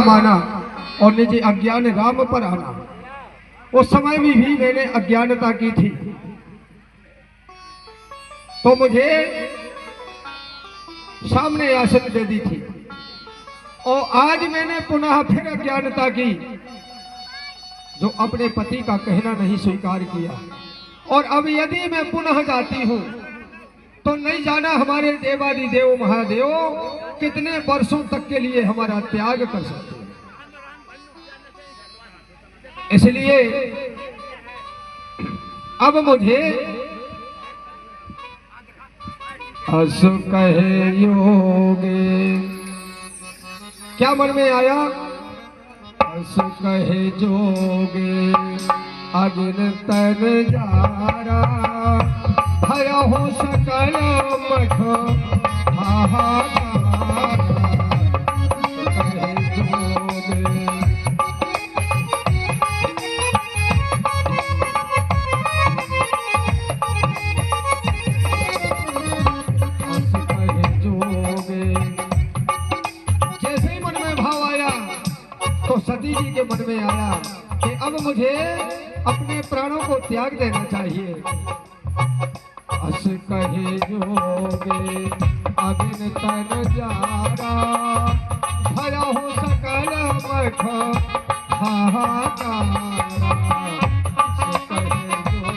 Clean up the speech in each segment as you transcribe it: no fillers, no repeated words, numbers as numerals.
माना और निज अज्ञान राम पर आना। उस समय में भी मैंने अज्ञानता की थी, तो मुझे सामने आसन दे दी थी, और आज मैंने पुनः फिर अज्ञानता की, जो अपने पति का कहना नहीं स्वीकार किया। और अब यदि मैं पुनः जाती हूं तो नहीं जाना हमारे देवादिदेव महादेव कितने वर्षों तक के लिए हमारा त्याग कर सकते हैं। इसलिए अब मुझे अस कहे योगे, क्या मन में आया? अस कहे जोगे अगिन तन जारा, भय हो सकल मठ हाहाकार। कहे जोगे अस कहे जोगे। जैसे ही मन में भाव आया तो सती जी के मन में आया कि अब मुझे अपने प्राणों को त्याग देना चाहिए। अस कहे जोगे अगिन तन जारा, भय हो सकल मठ हाहाकार। अस कहे जोगे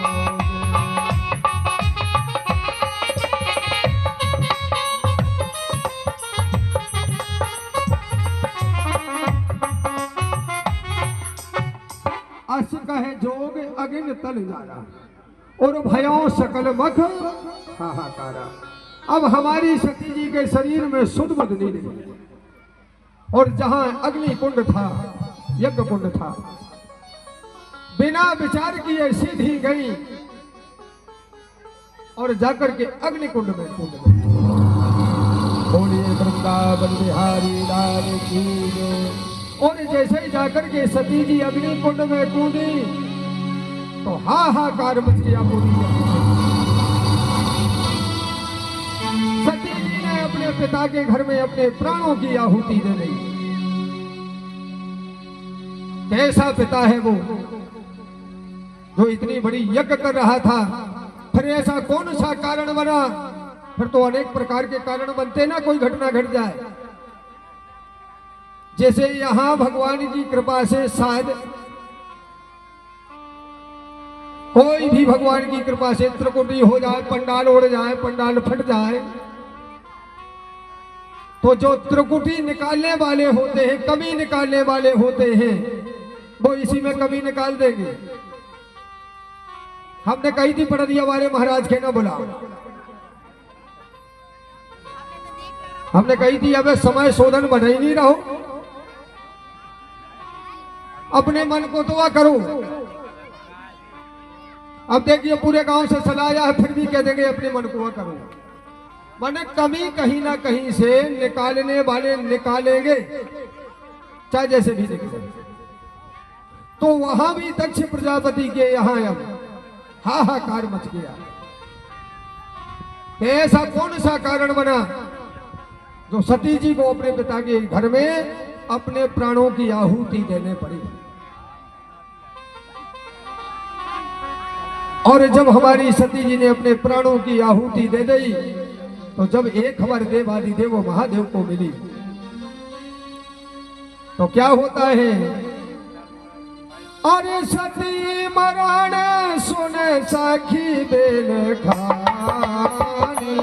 अस कहे जोग अगिन तल जारा, और भयों सकल मख हाहाकारा। अब हमारी सती जी के शरीर में शुद्ध बुद्ध नहीं, और जहां अग्नि कुंड था, यज्ञ कुंड था, बिना विचार किए सीधी गई और जाकर के अग्नि कुंड में कूद गई। बोलिए वृंदावन बिहारी लाल की जय। और जैसे ही जाकर के सती जी अग्नि कुंड में कूदी तो हाहाकार मच गया पूरी। सती जी ने अपने पिता के घर में अपने प्राणों की आहुति दे दी। कैसा पिता है वो, जो इतनी बड़ी यज्ञ कर रहा था, फिर ऐसा कौन सा कारण बना? फिर तो अनेक प्रकार के कारण बनते ना, कोई घटना घट जाए। जैसे यहां भगवान की कृपा से शायद कोई भी भगवान की कृपा से त्रिकुटी हो जाए, पंडाल उड़ जाए, पंडाल फट जाए, तो जो त्रिकुटी निकालने वाले होते हैं, कमी निकालने वाले होते हैं, वो इसी में कमी निकाल देंगे। हमने कही थी पड़दिया वाले महाराज के ना बुला, हमने कही थी अब समय शोधन बना ही नहीं रहो, अपने मन को दुआ करो। अब देखिए पूरे गांव से सलाया है, फिर भी कह देंगे अपने मन को करो। माने कमी कहीं ना कहीं से निकालने वाले निकालेंगे, चाहे जैसे भी निकले। तो वहां भी दक्ष प्रजापति के यहाँ अब हाहाकार मच गया। ऐसा कौन सा कारण बना जो सती जी को अपने पिता के घर में अपने प्राणों की आहुति देने पड़ी? और जब हमारी सती जी ने अपने प्राणों की आहुति दे दी, तो जब एक खबर देवादिदेव महादेव को मिली, तो क्या होता है? अरे सती मरण सुन सखी बेल खानी,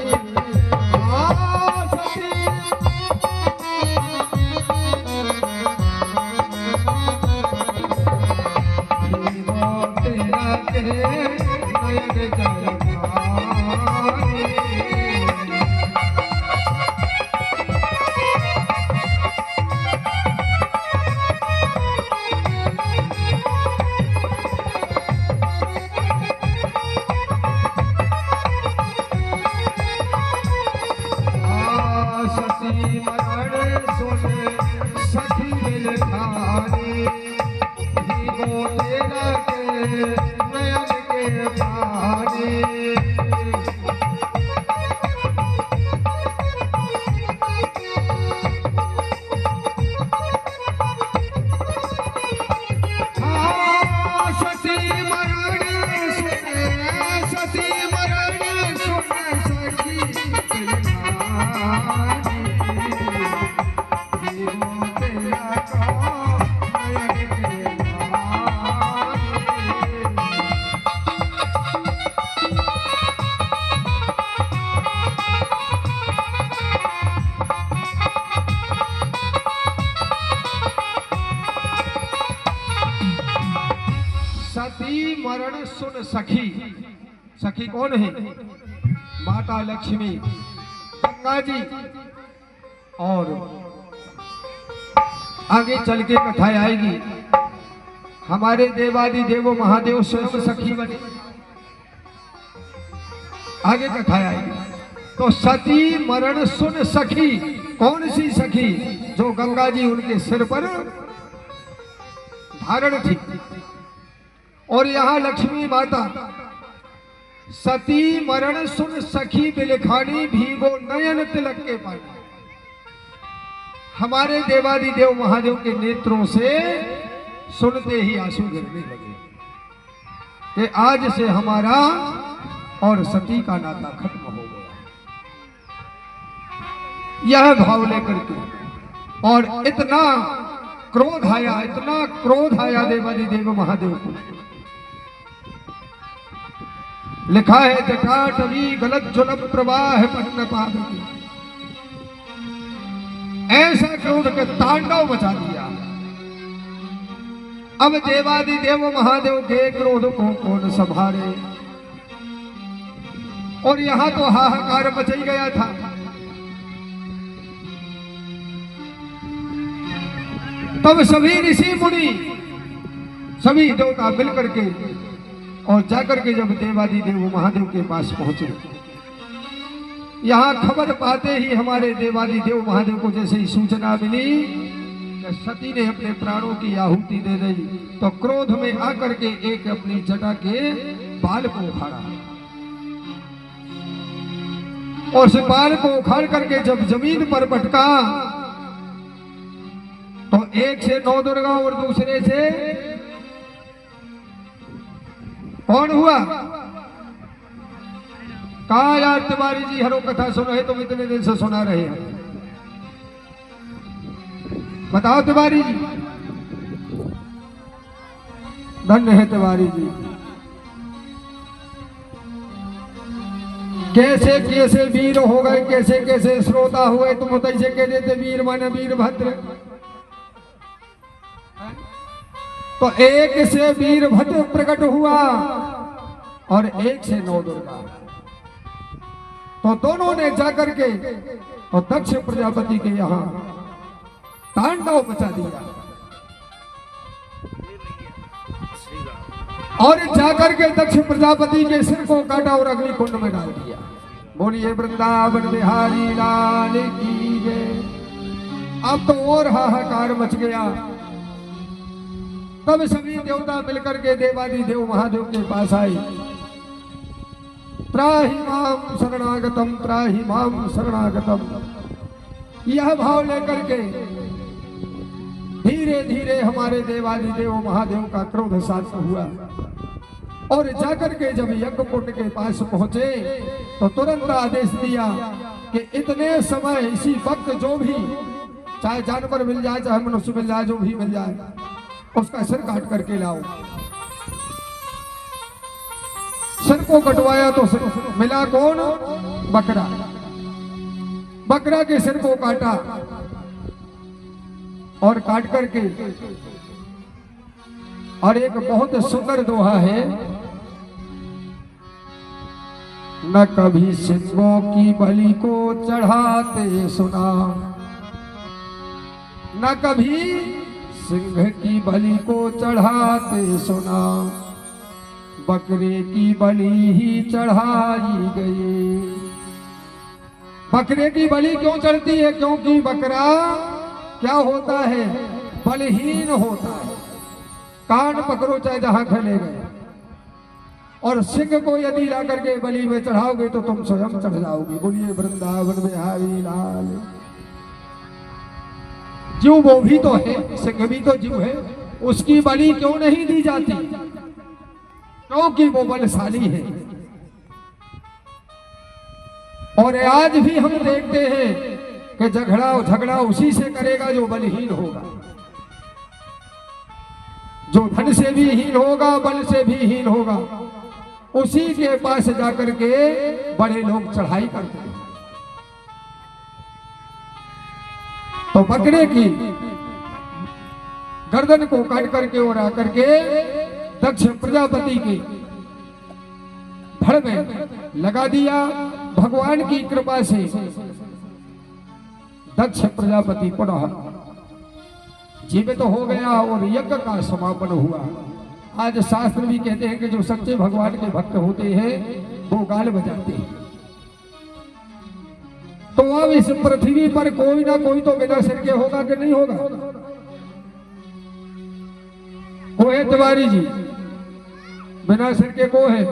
तेरा को नयन के सती मरण सुन सखी। सखी कौन है? माता लक्ष्मी, गंगा जी, और आगे चल के कथा आएगी हमारे देवादि देवो महादेव स्वयं सखी बने। आगे कथा आएगी। तो सती मरण सुन सखी, कौन सी सखी? जो गंगा जी उनके सिर पर धारण थी। और यहाँ लक्ष्मी माता सती मरण सुन सखी बिलखानी भीगो नयन तिलक के पानी। हमारे देवादि देव महादेव के नेत्रों से सुनते ही आंसू गिरने लगे कि आज से हमारा और सती का नाता खत्म हो गया। यह भाव लेकर के और इतना क्रोध आया देवादि देव महादेव को। लिखा है जटाटवी गलत जुलम प्रवाह पन्न पावती। ऐसा क्रोध के तांडव मचा दिया। अब देवादि देव महादेव के क्रोध को कौन संभाले? और यहां तो हाहाकार मच ही गया था। तब सभी ऋषि मुनि, सभी देवता मिलकर के और जाकर के जब देवादि देव महादेव के पास पहुंचे, यहाँ खबर पाते ही हमारे देवादि देव महादेव को जैसे ही सूचना मिली कि सती ने अपने प्राणों की आहुति दे दी, तो क्रोध में आकर के एक अपनी जटा के बाल को उखाड़ा और उस बाल को उखाड़ करके जब जमीन पर पटका तो एक से नौ दुर्गा और दूसरे से कौन हुआ? कहा यार तिवारी जी हरो कथा सुनो है, तुम इतने दिन से सुना रहे हैं, बताओ तिवारी जी। धन्य है तिवारी जी। कैसे कैसे वीर हो गए, कैसे कैसे श्रोता हुए, तुम तैसे कह देते वीर माने वीरभद्र। तो एक से वीरभद्र प्रकट हुआ और एक से नौ दुर्गा। तो दोनों ने जाकर के और दक्ष प्रजापति के यहाँ तांडव मचा दिया और जाकर के दक्ष प्रजापति के सिर को काटा और अग्नि कुंड में डाल दिया। बोलिए वृंदावन बिहारी लाल की जय। अब तो और हाहाकार मच गया। तब सभी देवता मिलकर के देवादि देव महादेव के पास आए। त्राहि माम शरणागतम, त्राहि माम शरणागतम, यह भाव लेकर के धीरे धीरे हमारे देवादि देव महादेव का क्रोध शांत हुआ और जाकर के जब यज्ञ कुंड के पास पहुंचे तो तुरंत आदेश दिया कि इतने समय इसी वक्त जो भी, चाहे जानवर मिल जाए चाहे मनुष्य मिल जाए, जो भी मिल जाए उसका सिर काट करके लाओ। सिर को कटवाया तो मिला कौन? बकरा। बकरा के सिर को काटा और काट करके, और एक बहुत सुंदर दोहा है, न कभी सिंहों की बलि को चढ़ाते सुना, न कभी सिंह की बलि को चढ़ाते सुना, बकरे की बलि ही चढ़ाई गई। बकरे की बलि क्यों चढ़ती है? क्योंकि बकरा क्या होता है? बलहीन होता है। कान पकड़ो चाहे जहां खले गए, और सिंह को यदि ला करके बलि में चढ़ाओगे तो तुम स्वयं चढ़ जाओगे। बोलिए वृंदावन बिहारी लाल। जीव वो भी तो है, सिंह भी तो जीव है, उसकी बलि क्यों नहीं दी जाती? क्योंकि वो बलशाली है। और आज भी हम देखते हैं कि झगड़ा उसी से करेगा जो बलहीन होगा, जो धन से भी हीन होगा, बल से भी हीन होगा, उसी के पास जाकर के बड़े लोग चढ़ाई करते हैं। तो बकरे की गर्दन को काट करके और आकर के दक्ष प्रजापति की धड़ में लगा दिया। भगवान की कृपा से दक्ष प्रजापति पुनः जीवित तो हो गया और यज्ञ का समापन हुआ। आज शास्त्र भी कहते हैं कि जो सच्चे भगवान के भक्त होते हैं वो गाल बजाते हैं। तो अब इस पृथ्वी पर कोई ना कोई तो बिना सिर के होगा कि नहीं होगा? को है तिवारी जी? बिना सिर के को है?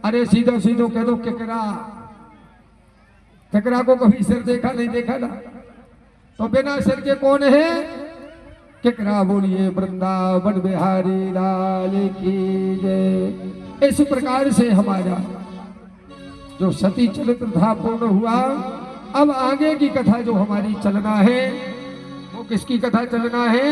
अरे सीधो सीधो कह दो केकरा। केकरा को कभी सिर देखा नहीं देखा ना? तो बिना सिर के कौन है? केकरा बोलिए वृंदावन बिहारी लाल की जय। इस प्रकार से हमारा जो सती चरित्र था पूर्ण हुआ। अब आगे की कथा जो हमारी चलना है वो किसकी कथा चलना है?